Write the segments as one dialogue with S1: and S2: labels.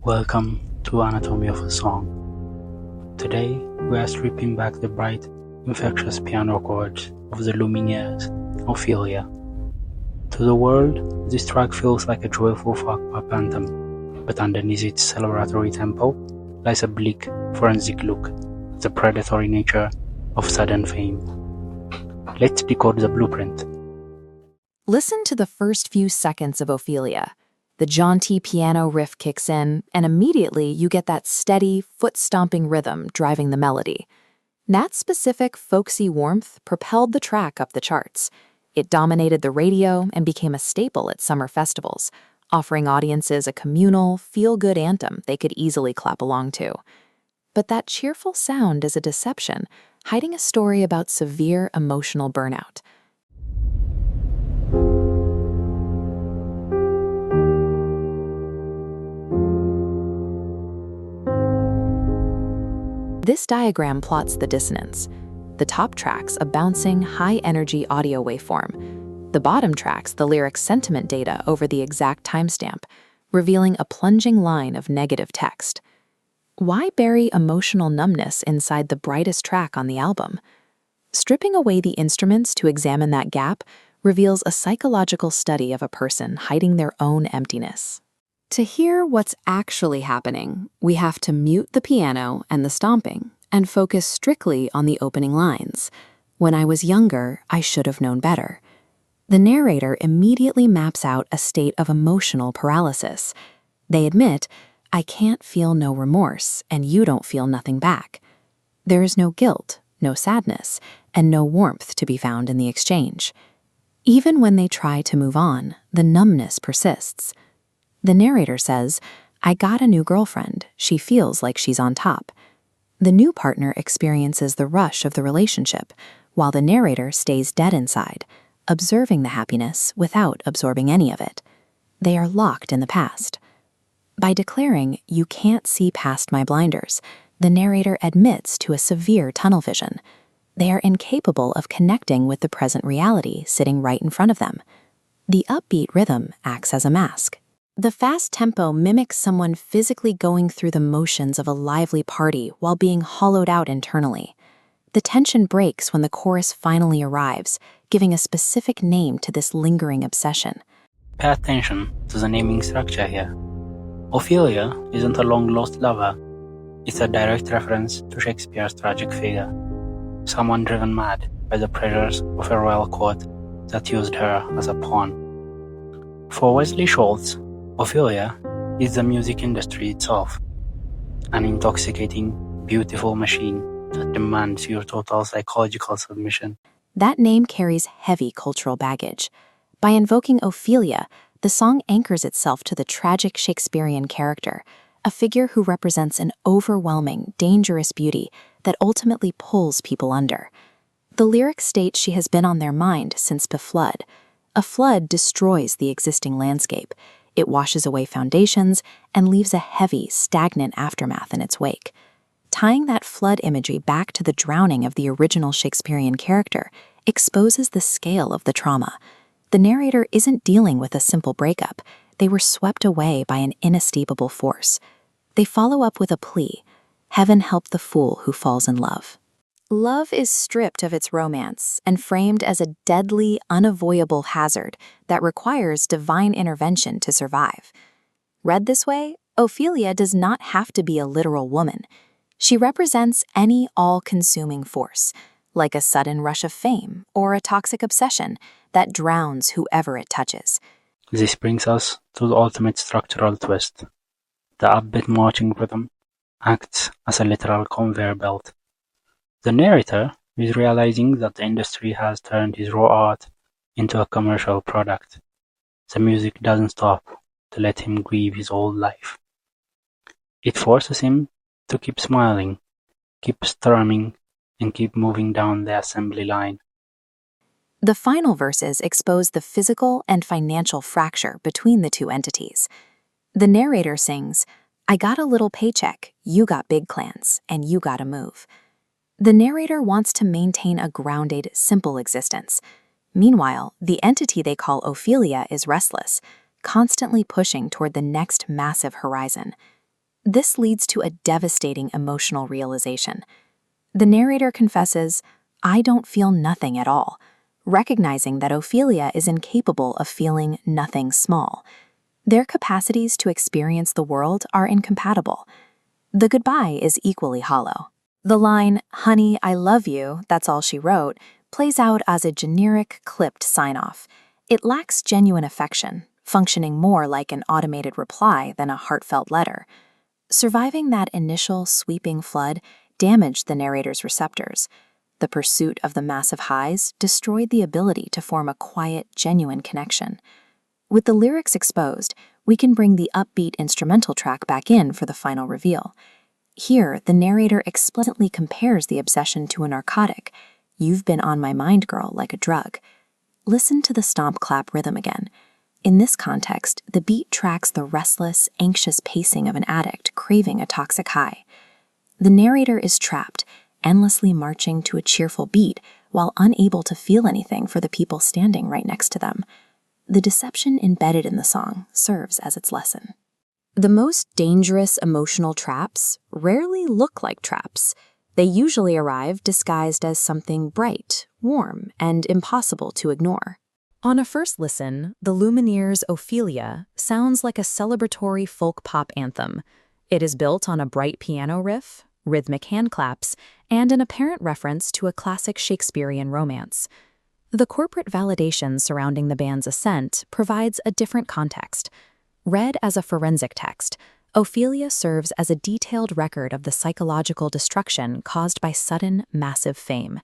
S1: Welcome to Anatomy of a Song. Today we are stripping back the bright, infectious piano chords of the Lumineers Ophelia. To the world, this track feels like a joyful folk pop anthem, but underneath its celebratory tempo lies a bleak, forensic look at the predatory nature of sudden fame. Let's decode the blueprint.
S2: Listen to the first few seconds of Ophelia. The jaunty piano riff kicks in, and immediately you get that steady, foot-stomping rhythm driving the melody. That specific folksy warmth propelled the track up the charts. It dominated the radio and became a staple at summer festivals, offering audiences a communal, feel-good anthem they could easily clap along to. But that cheerful sound is a deception, hiding a story about severe emotional burnout. This diagram plots the dissonance. The top tracks a bouncing, high-energy audio waveform. The bottom tracks the lyric's sentiment data over the exact timestamp, revealing a plunging line of negative text. Why bury emotional numbness inside the brightest track on the album? Stripping away the instruments to examine that gap reveals a psychological study of a person hiding their own emptiness. To hear what's actually happening, we have to mute the piano and the stomping and focus strictly on the opening lines. When I was younger, I should have known better. The narrator immediately maps out a state of emotional paralysis. They admit, I can't feel no remorse, and you don't feel nothing back. There is no guilt, no sadness, and no warmth to be found in the exchange. Even when they try to move on, the numbness persists. The narrator says, I got a new girlfriend. She feels like she's on top. The new partner experiences the rush of the relationship, while the narrator stays dead inside, observing the happiness without absorbing any of it. They are locked in the past. By declaring, you can't see past my blinders, the narrator admits to a severe tunnel vision. They are incapable of connecting with the present reality sitting right in front of them. The upbeat rhythm acts as a mask. The fast tempo mimics someone physically going through the motions of a lively party while being hollowed out internally. The tension breaks when the chorus finally arrives, giving a specific name to this lingering obsession.
S1: Pay attention to the naming structure here. Ophelia isn't a long-lost lover. It's a direct reference to Shakespeare's tragic figure, someone driven mad by the pressures of a royal court that used her as a pawn. For Wesley Schultz, Ophelia is the music industry itself, an intoxicating, beautiful machine that demands your total psychological submission.
S2: That name carries heavy cultural baggage. By invoking Ophelia, the song anchors itself to the tragic Shakespearean character, a figure who represents an overwhelming, dangerous beauty that ultimately pulls people under. The lyric states she has been on their mind since the flood. A flood destroys the existing landscape. It washes away foundations and leaves a heavy, stagnant aftermath in its wake. Tying that flood imagery back to the drowning of the original Shakespearean character exposes the scale of the trauma. The narrator isn't dealing with a simple breakup. They were swept away by an inescapable force. They follow up with a plea, heaven help the fool who falls in love. Love is stripped of its romance and framed as a deadly, unavoidable hazard that requires divine intervention to survive. Read this way, Ophelia does not have to be a literal woman. She represents any all-consuming force, like a sudden rush of fame or a toxic obsession that drowns whoever it touches.
S1: This brings us to the ultimate structural twist. The upbeat marching rhythm acts as a literal conveyor belt. The narrator is realizing that the industry has turned his raw art into a commercial product. The music doesn't stop to let him grieve his old life. It forces him to keep smiling, keep strumming, and keep moving down the assembly line.
S2: The final verses expose the physical and financial fracture between the two entities. The narrator sings, I got a little paycheck, you got big plans, and you gotta move. The narrator wants to maintain a grounded, simple existence. Meanwhile, the entity they call Ophelia is restless, constantly pushing toward the next massive horizon. This leads to a devastating emotional realization. The narrator confesses, "I don't feel nothing at all," recognizing that Ophelia is incapable of feeling nothing small. Their capacities to experience the world are incompatible. The goodbye is equally hollow. The line, "Honey, I love you, that's all she wrote," plays out as a generic, clipped sign-off. It lacks genuine affection, functioning more like an automated reply than a heartfelt letter. Surviving that initial sweeping flood damaged the narrator's receptors. The pursuit of the massive highs destroyed the ability to form a quiet, genuine connection. With the lyrics exposed, we can bring the upbeat instrumental track back in for the final reveal. Here, the narrator explicitly compares the obsession to a narcotic. "You've been on my mind, girl, like a drug." Listen to the stomp-clap rhythm again. In this context, the beat tracks the restless, anxious pacing of an addict craving a toxic high. The narrator is trapped, endlessly marching to a cheerful beat while unable to feel anything for the people standing right next to them. The deception embedded in the song serves as its lesson. The most dangerous emotional traps rarely look like traps. They usually arrive disguised as something bright, warm, and impossible to ignore. On a first listen, the Lumineers Ophelia sounds like a celebratory folk pop anthem. It is built on a bright piano riff, rhythmic handclaps, and an apparent reference to a classic Shakespearean romance. The corporate validation surrounding the band's ascent provides a different context. Read as a forensic text, Ophelia serves as a detailed record of the psychological destruction caused by sudden, massive fame.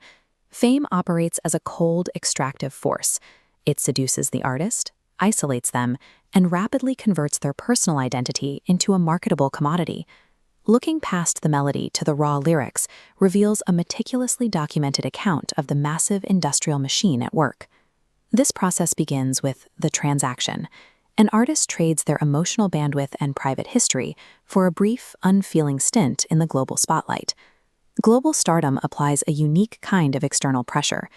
S2: Fame operates as a cold, extractive force. It seduces the artist, isolates them, and rapidly converts their personal identity into a marketable commodity. Looking past the melody to the raw lyrics reveals a meticulously documented account of the massive industrial machine at work. This process begins with the transaction. An artist trades their emotional bandwidth and private history for a brief, unfeeling stint in the global spotlight. Global stardom applies a unique kind of external pressure.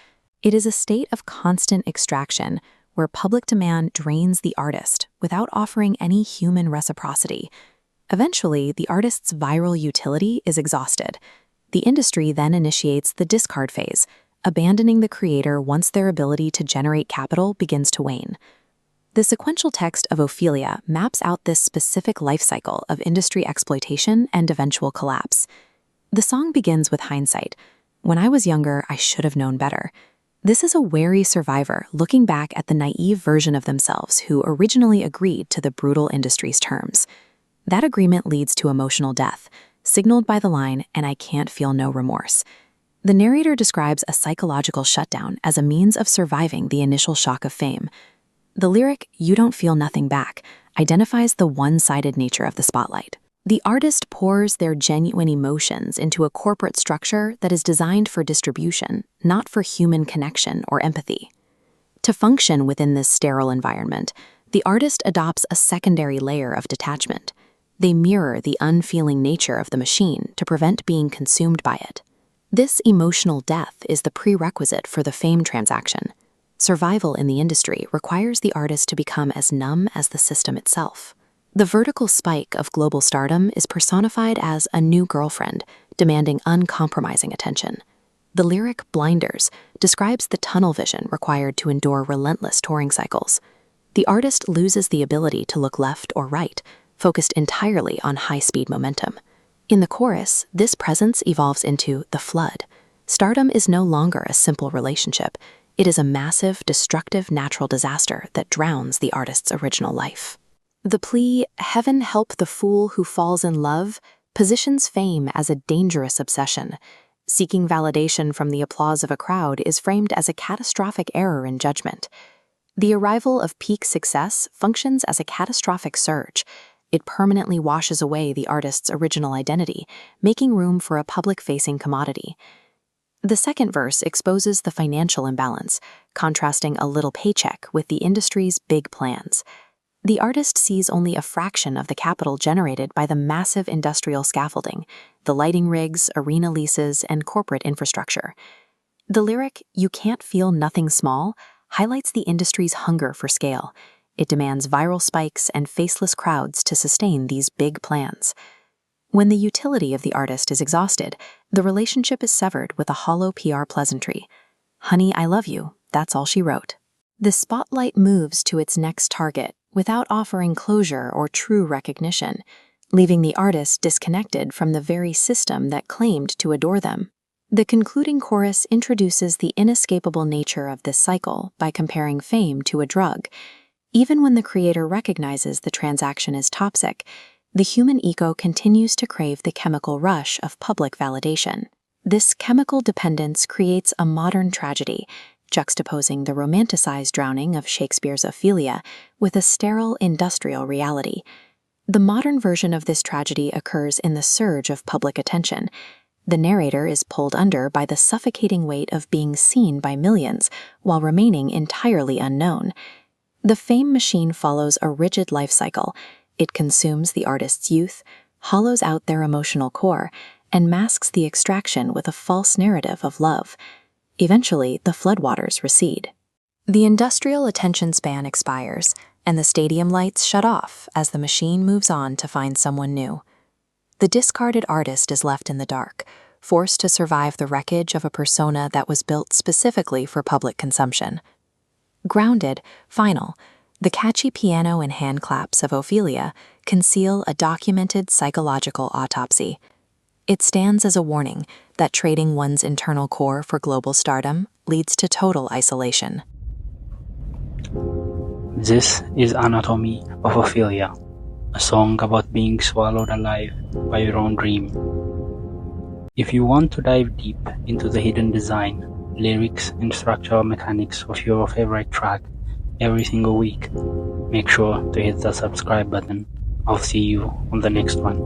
S2: It is a state of constant extraction where public demand drains the artist without offering any human reciprocity. Eventually, the artist's viral utility is exhausted. The industry then initiates the discard phase, abandoning the creator once their ability to generate capital begins to wane. The sequential text of Ophelia maps out this specific life cycle of industry exploitation and eventual collapse. The song begins with hindsight. "When I was younger, I should have known better." This is a wary survivor looking back at the naive version of themselves who originally agreed to the brutal industry's terms. That agreement leads to emotional death, signaled by the line, "and I can't feel no remorse." The narrator describes a psychological shutdown as a means of surviving the initial shock of fame. The lyric, "You don't feel nothing back," identifies the one-sided nature of the spotlight. The artist pours their genuine emotions into a corporate structure that is designed for distribution, not for human connection or empathy. To function within this sterile environment, the artist adopts a secondary layer of detachment. They mirror the unfeeling nature of the machine to prevent being consumed by it. This emotional death is the prerequisite for the fame transaction. Survival in the industry requires the artist to become as numb as the system itself. The vertical spike of global stardom is personified as a new girlfriend, demanding uncompromising attention. The lyric "Blinders" describes the tunnel vision required to endure relentless touring cycles. The artist loses the ability to look left or right, focused entirely on high-speed momentum. In the chorus, this presence evolves into the flood. Stardom is no longer a simple relationship. It is a massive, destructive natural disaster that drowns the artist's original life. The plea, "Heaven help the fool who falls in love," positions fame as a dangerous obsession. Seeking validation from the applause of a crowd is framed as a catastrophic error in judgment. The arrival of peak success functions as a catastrophic surge. It permanently washes away the artist's original identity, making room for a public-facing commodity. The second verse exposes the financial imbalance, contrasting a little paycheck with the industry's big plans. The artist sees only a fraction of the capital generated by the massive industrial scaffolding, the lighting rigs, arena leases, and corporate infrastructure. The lyric, "You can't feel nothing small," highlights the industry's hunger for scale. It demands viral spikes and faceless crowds to sustain these big plans. When the utility of the artist is exhausted, the relationship is severed with a hollow PR pleasantry. "Honey, I love you," that's all she wrote. The spotlight moves to its next target without offering closure or true recognition, leaving the artist disconnected from the very system that claimed to adore them. The concluding chorus introduces the inescapable nature of this cycle by comparing fame to a drug. Even when the creator recognizes the transaction is toxic, the human ego continues to crave the chemical rush of public validation. This chemical dependence creates a modern tragedy, juxtaposing the romanticized drowning of Shakespeare's Ophelia with a sterile industrial reality. The modern version of this tragedy occurs in the surge of public attention. The narrator is pulled under by the suffocating weight of being seen by millions while remaining entirely unknown. The fame machine follows a rigid life cycle. It consumes the artist's youth, hollows out their emotional core, and masks the extraction with a false narrative of love. Eventually, the floodwaters recede. The industrial attention span expires, and the stadium lights shut off as the machine moves on to find someone new. The discarded artist is left in the dark, forced to survive the wreckage of a persona that was built specifically for public consumption. Grounded, final, the catchy piano and hand claps of Ophelia conceal a documented psychological autopsy. It stands as a warning that trading one's internal core for global stardom leads to total isolation.
S1: This is Anatomy of Ophelia, a song about being swallowed alive by your own dream. If you want to dive deep into the hidden design, lyrics, and structural mechanics of your favorite track every single week, make sure to hit the subscribe button. I'll see you on the next one.